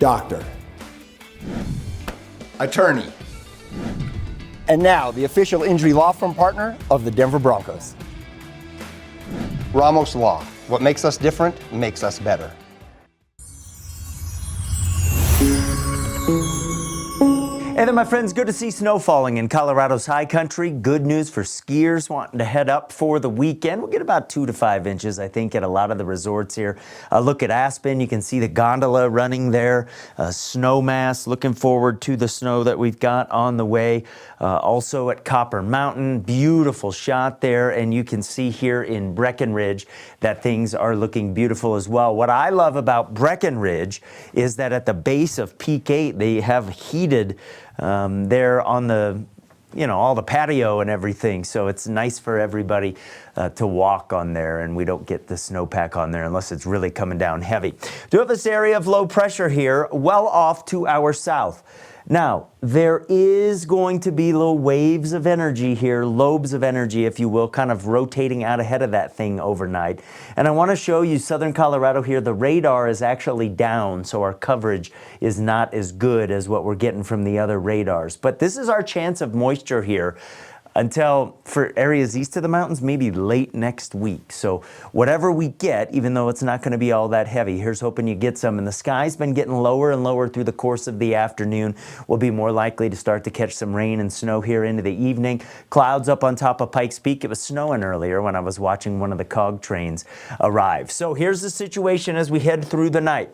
Doctor. Attorney. And now, the official injury law firm partner of the Denver Broncos. Ramos Law. What makes us different makes us better. Hey there, my friends. Good to see snow falling in Colorado's high country. Good news for skiers wanting to head up for the weekend. We'll get about 2 to 5 inches, I think, at a lot of the resorts here. Look at Aspen. You can see the gondola running there. Snowmass. Looking forward to the snow that we've got on the way. Also at Copper Mountain. Beautiful shot there. And you can see here in Breckenridge that things are looking beautiful as well. What I love about Breckenridge is that at the base of Peak 8, they have heated there on the, all the patio and everything. So it's nice for everybody to walk on there, and we don't get the snowpack on there unless it's really coming down heavy. Do have this area of low pressure here, well off to our south. Now, there is going to be little waves of energy here, lobes of energy, if you will, kind of rotating out ahead of that thing overnight. And I want to show you southern Colorado here. The radar is actually down, so our coverage is not as good as what we're getting from the other radars. But this is our chance of moisture here until, for areas east of the mountains, maybe late next week. So whatever we get, even though it's not going to be all that heavy, here's hoping you get some. And the sky's been getting lower and lower through the course of the afternoon. We'll be more likely to start to catch some rain and snow here into the evening. Clouds up on top of Pikes Peak. It was snowing earlier when I was watching one of the COG trains arrive. So here's the situation as we head through the night.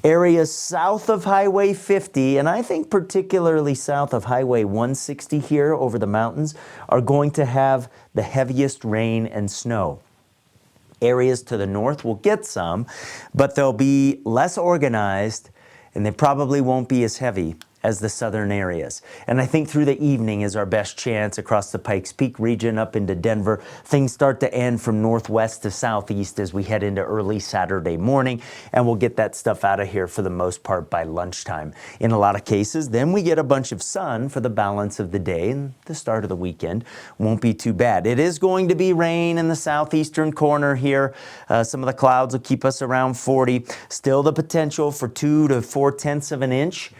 Areas south of Highway 50, and I think particularly south of Highway 160 here over the mountains, are going to have the heaviest rain and snow. Areas to the north will get some, but they'll be less organized, and they probably won't be as heavy as the southern areas. And I think through the evening is our best chance across the Pikes Peak region up into Denver. Things start to end from northwest to southeast as we head into early Saturday morning, and we'll get that stuff out of here for the most part by lunchtime. In a lot of cases, then we get a bunch of sun for the balance of the day, and the start of the weekend won't be too bad. It is going to be rain in the southeastern corner here. Some of the clouds will keep us around 40. Still the potential for 2 to 4/10 of an inch.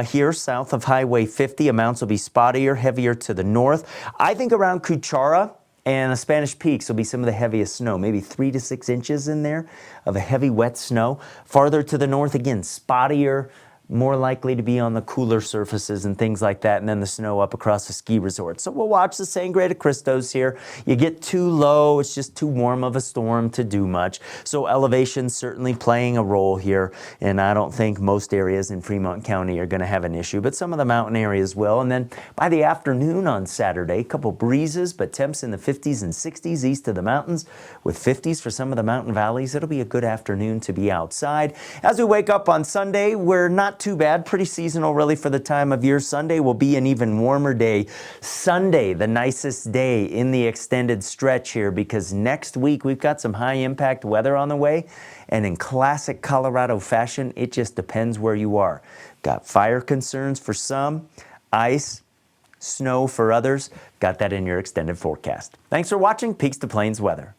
Here south of Highway 50, amounts will be spottier, heavier to the north. I think around Cuchara and the Spanish Peaks will be some of the heaviest snow, maybe 3 to 6 inches in there of a heavy wet snow. Farther to the north, again, spottier, more likely to be on the cooler surfaces and things like that, and then the snow up across the ski resorts. So we'll watch the Sangre de Cristos here. You get too low, it's just too warm of a storm to do much. So elevation certainly playing a role here, and I don't think most areas in Fremont County are going to have an issue, but some of the mountain areas will. And then by the afternoon on Saturday, a couple breezes, but temps in the 50s and 60s east of the mountains, with 50s for some of the mountain valleys. It'll be a good afternoon to be outside. As we wake up on Sunday, we're not too bad. Pretty seasonal really for the time of year. Sunday will be an even warmer day. Sunday, the nicest day in the extended stretch here, because next week we've got some high impact weather on the way. And in classic Colorado fashion, it just depends where you are. Got fire concerns for some, ice, snow for others. Got that in your extended forecast. Thanks for watching Peaks to Plains Weather.